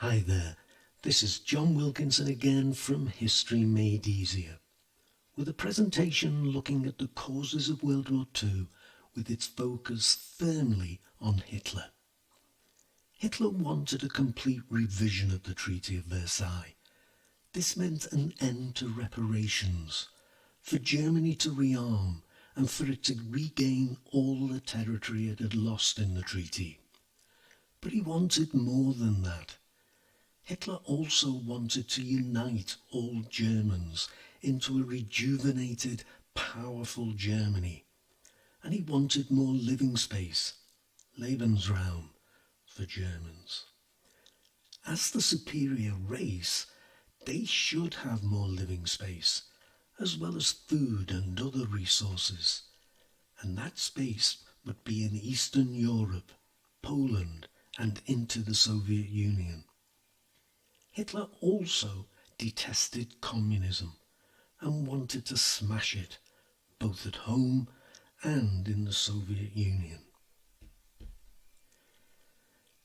Hi there, this is John Wilkinson again from History Made Easier, with a presentation looking at the causes of World War II with its focus firmly on Hitler. Hitler wanted a complete revision of the Treaty of Versailles. This meant an end to reparations, for Germany to rearm and for it to regain all the territory it had lost in the treaty. But he wanted more than that. Hitler also wanted to unite all Germans into a rejuvenated, powerful Germany. And he wanted more living space, Lebensraum, for Germans. As the superior race, they should have more living space, as well as food and other resources. And that space would be in Eastern Europe, Poland, and into the Soviet Union. Hitler also detested communism and wanted to smash it, both at home and in the Soviet Union.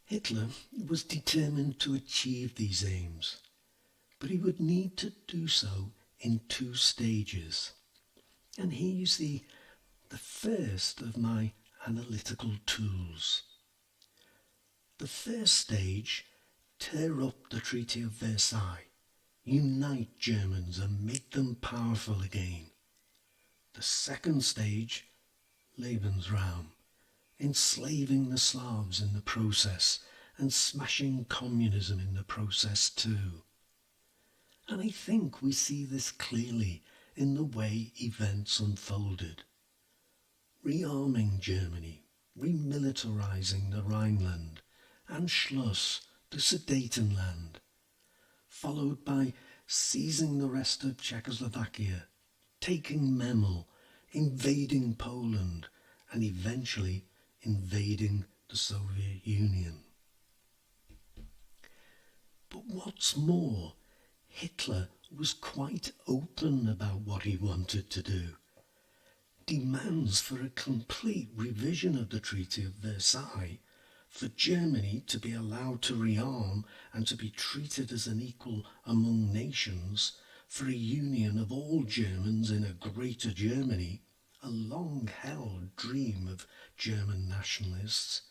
Hitler was determined to achieve these aims, but he would need to do so in 2 stages. And here's the first of my analytical tools. The first stage: tear up the Treaty of Versailles, unite Germans and make them powerful again. The second stage: Lebensraum, enslaving the Slavs in the process and smashing communism in the process too. And I think we see this clearly in the way events unfolded. Rearming Germany, remilitarizing the Rhineland, Anschluss, the Sudetenland, followed by seizing the rest of Czechoslovakia, taking Memel, invading Poland, and eventually invading the Soviet Union. But what's more, Hitler was quite open about what he wanted to do. Demands for a complete revision of the Treaty of Versailles, for Germany to be allowed to rearm and to be treated as an equal among nations, for a union of all Germans in a greater Germany, a long-held dream of German nationalists,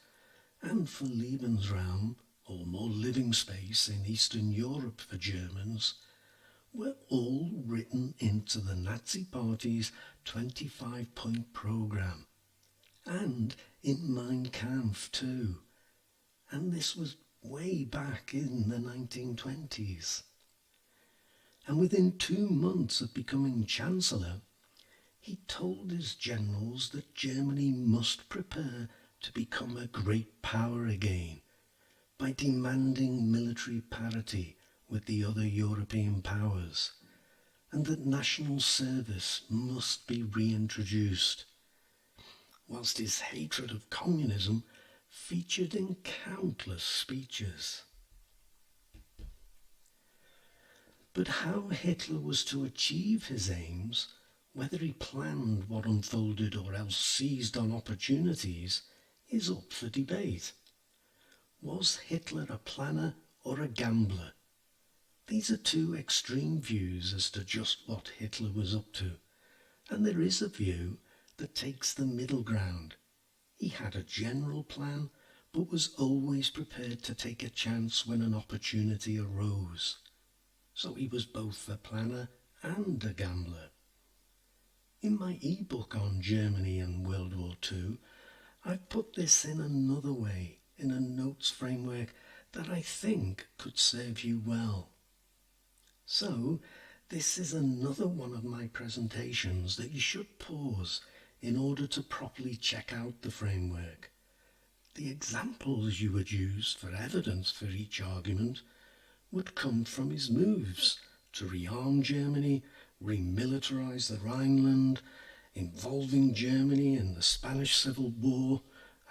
and for Lebensraum, or more living space in Eastern Europe for Germans, were all written into the Nazi Party's 25-point programme, and in Mein Kampf too. And this was way back in the 1920s. And within 2 months of becoming Chancellor, he told his generals that Germany must prepare to become a great power again by demanding military parity with the other European powers, and that national service must be reintroduced, whilst his hatred of communism featured in countless speeches. But how Hitler was to achieve his aims, whether he planned what unfolded or else seized on opportunities, is up for debate. Was Hitler a planner or a gambler? These are 2 extreme views as to just what Hitler was up to, and there is a view that takes the middle ground. He had a general plan, but was always prepared to take a chance when an opportunity arose. So he was both a planner and a gambler. In my ebook on Germany and World War II, I've put this in another way, in a notes framework that I think could serve you well. So, this is another one of my presentations that you should pause in order to properly check out the framework. The examples you would use for evidence for each argument would come from his moves to rearm Germany, remilitarize the Rhineland, involving Germany in the Spanish Civil War,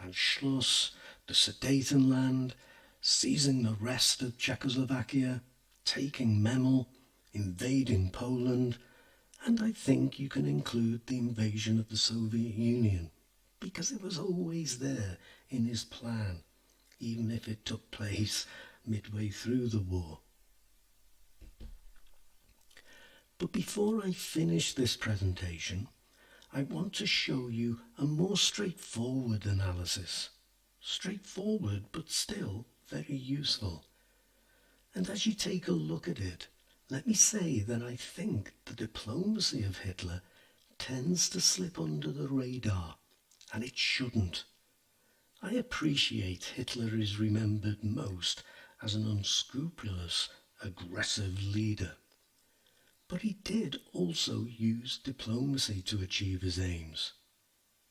Anschluss, the Sudetenland, seizing the rest of Czechoslovakia, taking Memel, invading Poland, and I think you can include the invasion of the Soviet Union, because it was always there in his plan, even if it took place midway through the war. But before I finish this presentation, I want to show you a more straightforward analysis. Straightforward, but still very useful. And as you take a look at it, let me say that I think the diplomacy of Hitler tends to slip under the radar, and it shouldn't. I appreciate Hitler is remembered most as an unscrupulous, aggressive leader. But he did also use diplomacy to achieve his aims.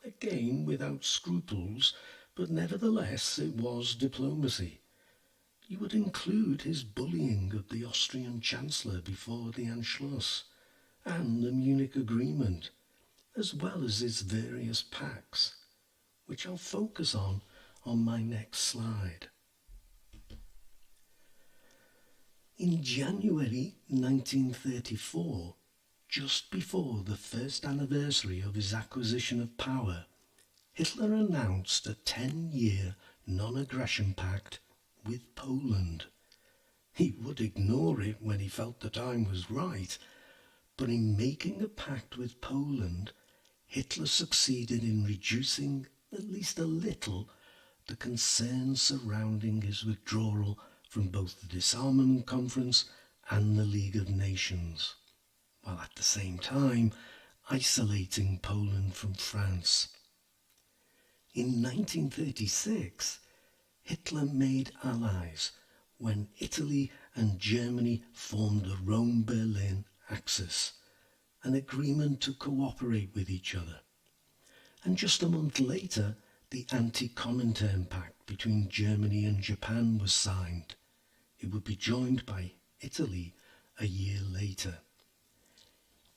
Again, without scruples, but nevertheless it was diplomacy. You would include his bullying of the Austrian Chancellor before the Anschluss and the Munich Agreement, as well as his various pacts, which I'll focus on my next slide. In January 1934, just before the first anniversary of his acquisition of power, Hitler announced a 10-year non-aggression pact with Poland. He would ignore it when he felt the time was right, but in making a pact with Poland, Hitler succeeded in reducing, at least a little, the concerns surrounding his withdrawal from both the Disarmament Conference and the League of Nations, while at the same time isolating Poland from France. In 1936, Hitler made allies when Italy and Germany formed the Rome-Berlin Axis, an agreement to cooperate with each other. And just a month later, the Anti-Comintern Pact between Germany and Japan was signed. It would be joined by Italy a year later.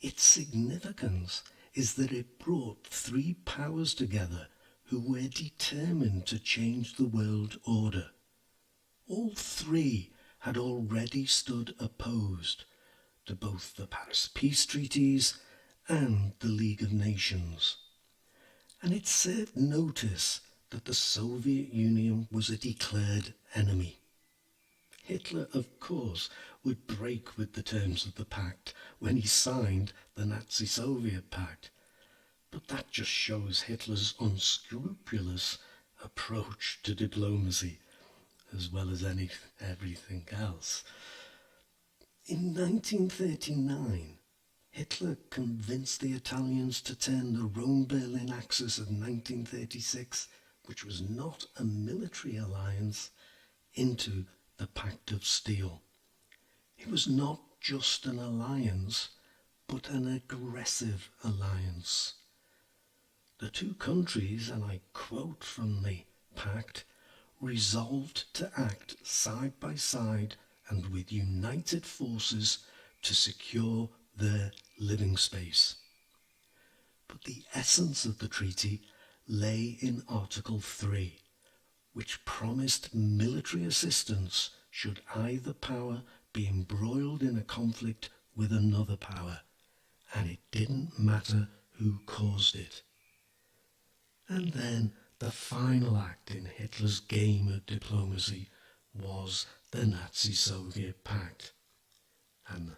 Its significance is that it brought three powers together who were determined to change the world order. All three had already stood opposed to both the Paris Peace Treaties and the League of Nations. And it served notice that the Soviet Union was a declared enemy. Hitler, of course, would break with the terms of the pact when he signed the Nazi-Soviet Pact, but that just shows Hitler's unscrupulous approach to diplomacy, as well as everything else. In 1939, Hitler convinced the Italians to turn the Rome-Berlin Axis of 1936, which was not a military alliance, into the Pact of Steel. It was not just an alliance, but an aggressive alliance. The two countries, and I quote from the pact, resolved to act side by side and with united forces to secure their living space. But the essence of the treaty lay in Article 3, which promised military assistance should either power be embroiled in a conflict with another power, and it didn't matter who caused it. And then the final act in Hitler's game of diplomacy was the Nazi-Soviet Pact, and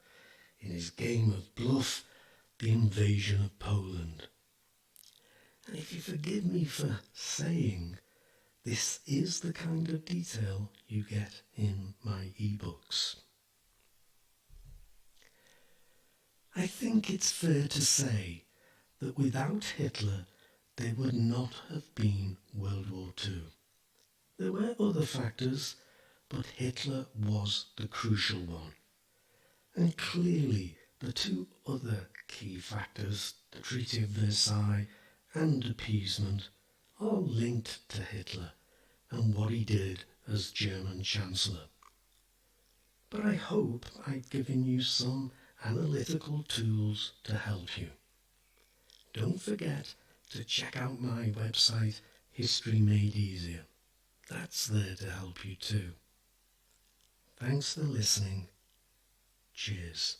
in his game of bluff, the invasion of Poland. And if you forgive me for saying, this is the kind of detail you get in my ebooks. I think it's fair to say that without Hitler, there would not have been World War II. There were other factors, but Hitler was the crucial one. And clearly, the two other key factors, the Treaty of Versailles and appeasement, are linked to Hitler and what he did as German Chancellor. But I hope I've given you some analytical tools to help you. Don't forget to check out my website, History Made Easier. That's there to help you too. Thanks for listening. Cheers.